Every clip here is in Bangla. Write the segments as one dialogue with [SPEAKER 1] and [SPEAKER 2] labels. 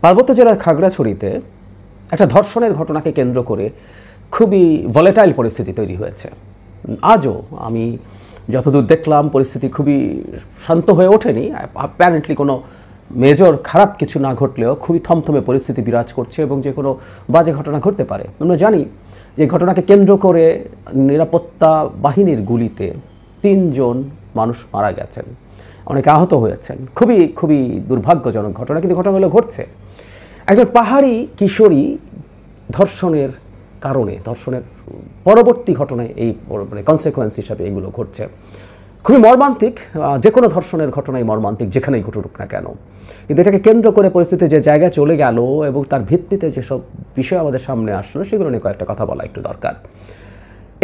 [SPEAKER 1] পার্বত্য জেলার খাগড়াছড়িতে একটা ধর্ষণের ঘটনাকে কেন্দ্র করে খুবই ভলেটাইল পরিস্থিতি তৈরি হয়েছে। আজও আমি যতদূর দেখলাম পরিস্থিতি খুবই শান্ত হয়ে ওঠেনি। অ্যাপারেন্টলি কোনো মেজর খারাপ কিছু না ঘটলেও খুবই থমথমে পরিস্থিতি বিরাজ করছে এবং যে কোনো বাজে ঘটনা ঘটতে পারে। আমরা জানি যে ঘটনাকে কেন্দ্র করে নিরাপত্তা বাহিনীর গুলিতে 3 জন মানুষ মারা গেছেন, অনেকে আহত হয়েছেন। খুবই খুবই দুর্ভাগ্যজনক ঘটনা, কিন্তু ঘটনাগুলো ঘটছে। একজন পাহাড়ি কিশোরী ধর্ষণের কারণে, ধর্ষণের পরবর্তী ঘটনায় এই মানে কনসিকুয়েন্স হিসাবে এগুলো ঘটছে। খুবই মর্মান্তিক, যে কোনো ধর্ষণের ঘটনাই মর্মান্তিক যেখানেই ঘটুক না কেন। কিন্তু এটাকে কেন্দ্র করে পরিস্থিতি যে জায়গায় চলে গেল এবং তার ভিত্তিতে যেসব বিষয় আমাদের সামনে আসলো সেগুলো নিয়ে কয়েকটা কথা বলা একটু দরকার।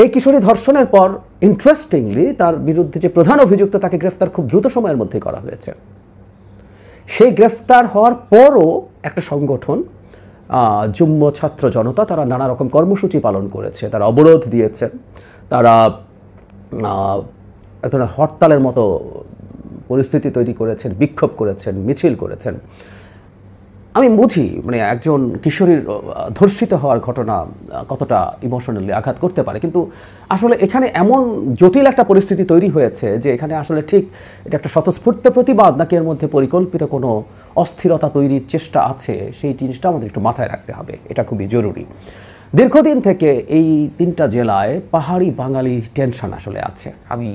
[SPEAKER 1] এই কিশোরী ধর্ষণের পর ইন্টারেস্টিংলি তার বিরুদ্ধে যে প্রধান অভিযুক্ত তাকে গ্রেফতার খুব দ্রুত সময়ের মধ্যেই করা হয়েছে। সেই গ্রেফতার হওয়ার পরও একটা সংগঠন যুগ্ম ছাত্র জনতা তারা নানা রকম কর্মসূচি পালন করেছে, তারা অবরোধ দিয়েছেন, তারা এক ধরনের হরতালের মতো পরিস্থিতি তৈরি করেছেন, বিক্ষোভ করেছেন, মিছিল করেছেন। আমি বুঝি মানে একজন কিশোরীর ধর্ষিত হওয়ার ঘটনা কতটা ইমোশনালি আঘাত করতে পারে, কিন্তু আসলে এখানে এমন জটিল একটা পরিস্থিতি তৈরি হয়েছে যে এখানে আসলে ঠিক এটা একটা স্বতঃস্ফূর্ত প্রতিবাদ নাকি এর মধ্যে পরিকল্পিত কোনো অস্থিরতা তৈরির চেষ্টা আছে, সেই জিনিসটা আমাদের একটু মাথায় রাখতে হবে। এটা খুবই জরুরি। দীর্ঘদিন থেকে এই 3টা জেলায় পাহাড়ি বাঙালি টেনশন আসলে আছে। আমি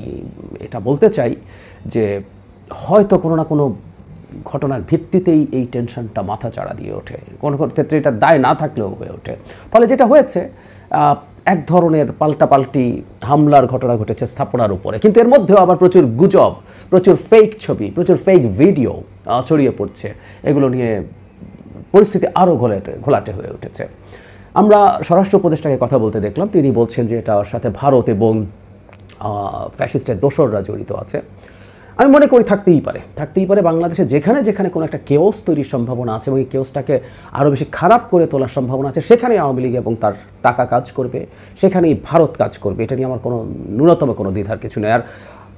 [SPEAKER 1] এটা বলতে চাই যে হয়তো কোনো না কোনো ঘটনার ভিত্তিতেই এই টেনশনটা মাথা চাড়া দিয়ে ওঠে, কোনো কোনো ক্ষেত্রে এটা দায় না থাকলেও হয়ে ওঠে। ফলে যেটা হয়েছে এক ধরনের পাল্টাপাল্টি হামলার ঘটনা ঘটেছে স্থাপনার উপরে, কিন্তু এর মধ্যেও আবার প্রচুর গুজব, প্রচুর ফেক ছবি, প্রচুর ফেক ভিডিও ছড়িয়ে পড়ছে। এগুলো নিয়ে পরিস্থিতি আরও ঘোলাটে হয়ে উঠেছে। আমরা স্বরাষ্ট্র উপদেষ্টাকে কথা বলতে দেখলাম, তিনি বলছেন যে এটার সাথে ভারত এবং ফ্যাসিস্টের দোসররা জড়িত আছে। আমি মনে করি থাকতেই পারে। বাংলাদেশে যেখানে যেখানে কোনো একটা কেওস তৈরির সম্ভাবনা আছে এবং এই কেওসটাকে আরও বেশি খারাপ করে তোলার সম্ভাবনা আছে, সেখানে আওয়ামী লীগ এবং তার টাকা কাজ করবে, সেখানেই ভারত কাজ করবে। এটা নিয়ে আমার কোনো ন্যূনতম কোনো দ্বিধার কিছু নেই। আর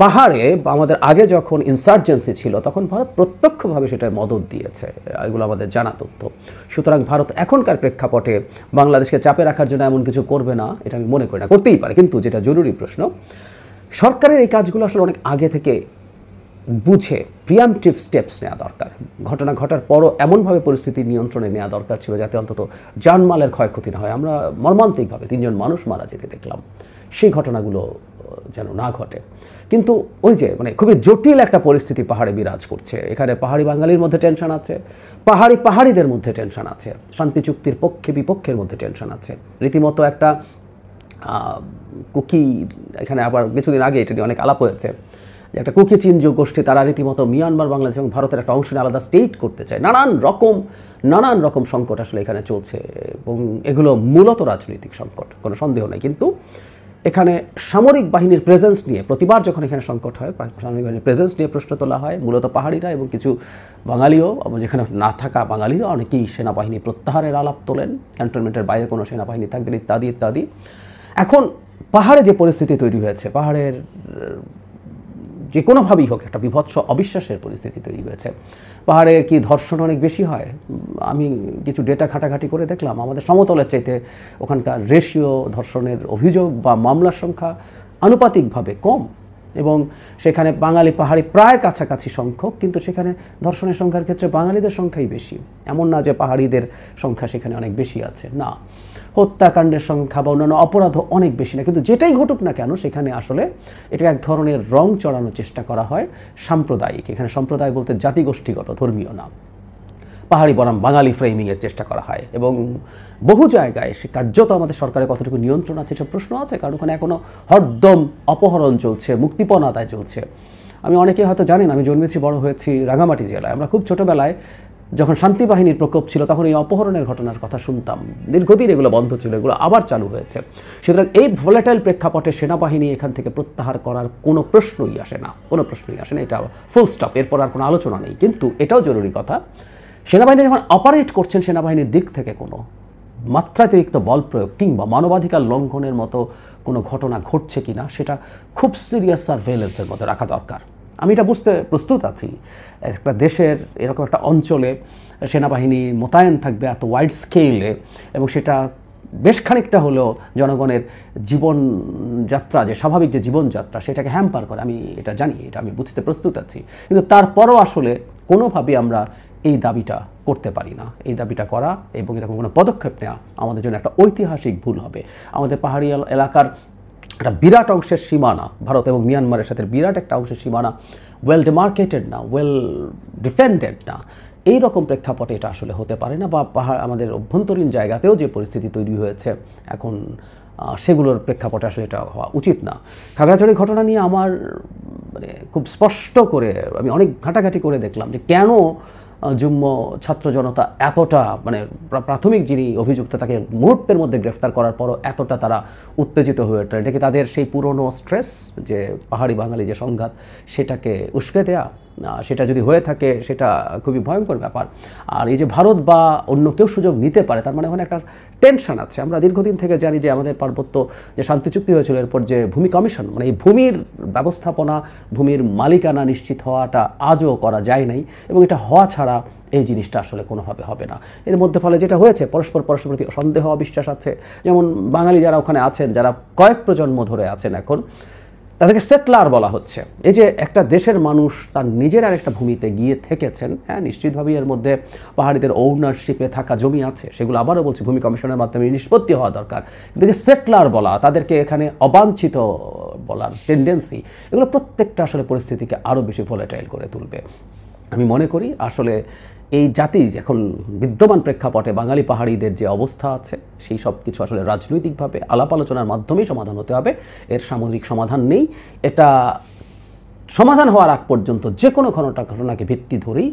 [SPEAKER 1] পাহাড়ে আমাদের আগে যখন ইনসার্জেন্সি ছিল তখন ভারত প্রত্যক্ষভাবে সেটায় মদত দিয়েছে, এগুলো আমাদের জানা তথ্য। সুতরাং ভারত এখনকার প্রেক্ষাপটে বাংলাদেশকে চাপে রাখার জন্য এমন কিছু করবে না, এটা আমি মনে করি না। করতেই পারে, কিন্তু যেটা জরুরি প্রশ্ন, সরকারের এই কাজগুলো আসলে অনেক আগে থেকে বুঝে প্রিয়াম্পটিভ স্টেপস নেওয়া দরকার। ঘটনা ঘটার পরও এমনভাবে পরিস্থিতি নিয়ন্ত্রণে নেওয়া দরকার ছিল যাতে অন্তত জানমালের ক্ষয়ক্ষতি না হয়। আমরা মর্মান্তিকভাবে 3 জন মানুষ মারা যেতে দেখলাম, সেই ঘটনাগুলো যেন না ঘটে। কিন্তু ওই যে মানে খুবই জটিল একটা পরিস্থিতি পাহাড়ে বিরাজ করছে। এখানে পাহাড়ি বাঙালির মধ্যে টেনশন আছে, পাহাড়িদের মধ্যে টেনশন আছে, শান্তি চুক্তির পক্ষে বিপক্ষের মধ্যে টেনশন আছে। রীতিমতো একটা কুকি, এখানে আবার কিছুদিন আগে এটা নিয়ে অনেক আলাপ হয়েছে যে একটা কুকি চিনজু গোষ্ঠী, তারা রীতিমতো মিয়ানমার, বাংলাদেশ এবং ভারতের একটা অংশ নিয়ে আলাদা স্টেট করতে চায়। নানান রকম সংকট আসলে এখানে চলছে এবং এগুলো মূলত রাজনৈতিক সংকট, কোনো সন্দেহ নেই। কিন্তু এখানে সামরিক বাহিনীর প্রেজেন্স নিয়ে প্রতিবার যখন এখানে সংকট হয়, সামরিক বাহিনীর প্রেজেন্স নিয়ে প্রশ্ন তোলা হয়। মূলত পাহাড়িরা এবং কিছু বাঙালিও, যেখানে না থাকা বাঙালিরা অনেকেই সেনাবাহিনী প্রত্যাহারের আলাপ তোলেন, ক্যান্টনমেন্টের বাইরে কোনো সেনাবাহিনী থাকবে ইত্যাদি ইত্যাদি। এখন পাহাড়ে যে পরিস্থিতি তৈরি হয়েছে, পাহাড়ের যে কোনোভাবেই হোক একটা বিভৎস অবিশ্বাসের পরিস্থিতি তৈরি হয়েছে। পাহাড়ে কি ধর্ষণ অনেক বেশি হয়? আমি কিছু ডেটা ঘাটাঘাটি করে দেখলাম আমাদের সমতলের চাইতে ওখানকার রেশিও ধর্ষণের অভিযোগ বা মামলার সংখ্যা আনুপাতিকভাবে কম, এবং সেখানে বাঙালি পাহাড়ি প্রায় কাছাকাছি সংখ্যক, কিন্তু সেখানে ধর্ষণের সংখ্যার ক্ষেত্রে বাঙালিদের সংখ্যাই বেশি। এমন না যে পাহাড়িদের সংখ্যা সেখানে অনেক বেশি আছে, না। হত্যাকাণ্ডের সংখ্যা বা অন্যান্য অপরাধও অনেক বেশি না, কিন্তু যেটাই ঘটুক না কেন সেখানে আসলে এটা এক ধরনের রং চড়ানোর চেষ্টা করা হয় সাম্প্রদায়িক। এখানে সম্প্রদায় বলতে জাতিগোষ্ঠীগত, ধর্মীয় না, পাহাড়ি বনাম বাঙালি ফ্রেমিংয়ের চেষ্টা করা হয়। এবং বহু জায়গায় সে কার্যত আমাদের সরকারের কতটুকু নিয়ন্ত্রণ আছে সব প্রশ্ন আছে, কারণ ওখানে এখনও হরদম অপহরণ চলছে, মুক্তিপণ আদায় চলছে। আমি অনেকে হয়তো জানেন, আমি জন্মেছি বড় হয়েছি রাঙামাটি জেলায়। আমরা খুব ছোটোবেলায় যখন শান্তি বাহিনীর প্রকোপ ছিল তখন এই অপহরণের ঘটনার কথা শুনতাম। দীর্ঘদিন এগুলো বন্ধ ছিল, এগুলো আবার চালু হয়েছে। সুতরাং এই ভোলাটাইল প্রেক্ষাপটে সেনাবাহিনী এখান থেকে প্রত্যাহার করার কোনো প্রশ্নই আসে না, এটা ফুল স্টপ, এরপর আর কোনো আলোচনা নেই। কিন্তু এটাও জরুরি কথা, সেনাবাহিনী যখন অপারেট করছেন, সেনাবাহিনীর দিক থেকে কোনো মাত্রাতিরিক্ত বল প্রয়োগ কিংবা মানবাধিকার লঙ্ঘনের মতো কোনো ঘটনা ঘটছে কিনা সেটা খুব সিরিয়াস সার্ভেলেন্সের মধ্যে রাখা দরকার। আমি এটা বুঝতে প্রস্তুত আছি। একটা দেশের এরকম একটা অঞ্চলে সেনাবাহিনী মোতায়েন থাকবে এত ওয়াইড স্কেলে, এবং সেটা বেশ খানিকটা হলেও জনগণের জীবনযাত্রা, যে স্বাভাবিক যে জীবনযাত্রা, সেটাকে হ্যাম্পার করে। আমি এটা জানি, এটা আমি বুঝতে প্রস্তুত আছি, কিন্তু তারপরও আসলে কোনোভাবেই আমরা এই দাবিটা করতে পারি না। এই দাবিটা করা এবং এরকম কোনো পদক্ষেপ নেওয়া আমাদের জন্য একটা ঐতিহাসিক ভুল হবে। আমাদের পাহাড়ি এলাকার একটা বিরাট অংশের সীমানা, ভারত এবং মিয়ানমারের সাথে বিরাট একটা অংশের সীমানা ওয়েল ডিমার্কেটেড না, ওয়েল ডিফেন্ডেড না। এই রকম প্রেক্ষাপটে এটা আসলে হতে পারে না, বা আমাদের অভ্যন্তরীণ জায়গাতেও যে পরিস্থিতি তৈরি হয়েছে এখন, সেগুলোর প্রেক্ষাপটে আসলে এটা হওয়া উচিত না। খাগড়াছড়ির ঘটনা নিয়ে আমার মানে খুব স্পষ্ট করে আমি অনেক ঘাটাঘাটি করে দেখলাম যে কেন যুগ্ম ছাত্র জনতা এতটা, মানে প্রাথমিক যিনি অভিযুক্ত তাকে মুহূর্তের মধ্যে গ্রেফতার করার পরও এতটা তারা উত্তেজিত হয়ে ওঠে। এটা কি তাদের সেই পুরনো স্ট্রেস, যে পাহাড়ি বাঙালি যে সংঘাত, সেটাকে উস্কে দেয়া? সেটা যদি হয়ে থাকে সেটা খুবই ভয়ঙ্কর ব্যাপার। আর এই যে ভারত বা অন্য কেউ সুযোগ নিতে পারে, তার মানে ওখানে একটা টেনশন আছে। আমরা দীর্ঘদিন থেকে জানি যে আমাদের পার্বত্য যে শান্তি চুক্তি হয়েছিল, এরপর যে ভূমি কমিশন, মানে এই ভূমির ব্যবস্থাপনা, ভূমির মালিকানা নিশ্চিত হওয়াটা আজও করা যায় নাই, এবং এটা হওয়া ছাড়া এই জিনিসটা আসলে কোনোভাবে হবে না। এর মধ্যে ফলে যেটা হয়েছে, পরস্পর প্রতি সন্দেহ অবিশ্বাস আছে। যেমন বাঙালি যারা ওখানে আছেন, যারা কয়েক প্রজন্ম ধরে আছেন এখন, তাদেরকে সেটলার বলা হচ্ছে। এই যে একটা দেশের মানুষ তার নিজের আর একটা ভূমিতে গিয়ে থেকেছেন, হ্যাঁ নিশ্চিতভাবেই এর মধ্যে পাহাড়িদের ওনারশিপে থাকা জমি আছে, সেগুলো আবারও বলছি ভূমি কমিশনের মাধ্যমে নিষ্পত্তি হওয়া দরকার। কিন্তু যে সেটলার বলা, তাদেরকে এখানে অবাঞ্ছিত বলার টেন্ডেন্সি, এগুলো প্রত্যেকটা আসলে পরিস্থিতিকে আরও বেশি ভোলাটাইল করে তুলবে। আমি মনে করি আসলে এই জাতি এখন বিদ্যমান প্রেক্ষাপটে বাঙালি পাহাড়িদের যে অবস্থা আছে, সেই সব কিছু আসলে রাজনৈতিকভাবে আলাপ আলোচনার মাধ্যমেই সমাধান হতে হবে। এর সামরিক সমাধান নেই। এটা সমাধান হওয়ার আগ পর্যন্ত যে কোনো ঘটনাকে ভিত্তি ধরেই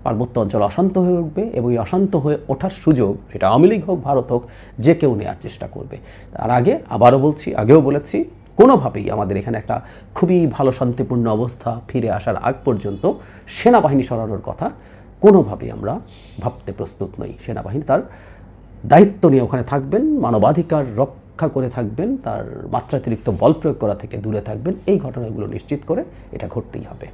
[SPEAKER 1] পার্বত্য অঞ্চল অশান্ত হয়ে উঠবে, এবং এই অশান্ত হয়ে ওঠার সুযোগ, সেটা আওয়ামী লীগ হোক, ভারত হোক, যে কেউ নেওয়ার চেষ্টা করবে। তার আগে আবারও বলছি, আগেও বলেছি, কোনোভাবেই আমাদের এখানে একটা খুবই ভালো শান্তিপূর্ণ অবস্থা ফিরে আসার আগ পর্যন্ত সেনাবাহিনী সরানোর কথা কোনোভাবেই আমরা ভাবতে প্রস্তুত নই। সেনাবাহিনী তার দায়িত্ব নিয়ে ওখানে থাকবেন, মানবাধিকার রক্ষা করে থাকবেন, তার মাত্রাতিরিক্ত বল প্রয়োগ করা থেকে দূরে থাকবেন। এই ঘটনাগুলো নিশ্চিত করে এটা ঘটতেই হবে।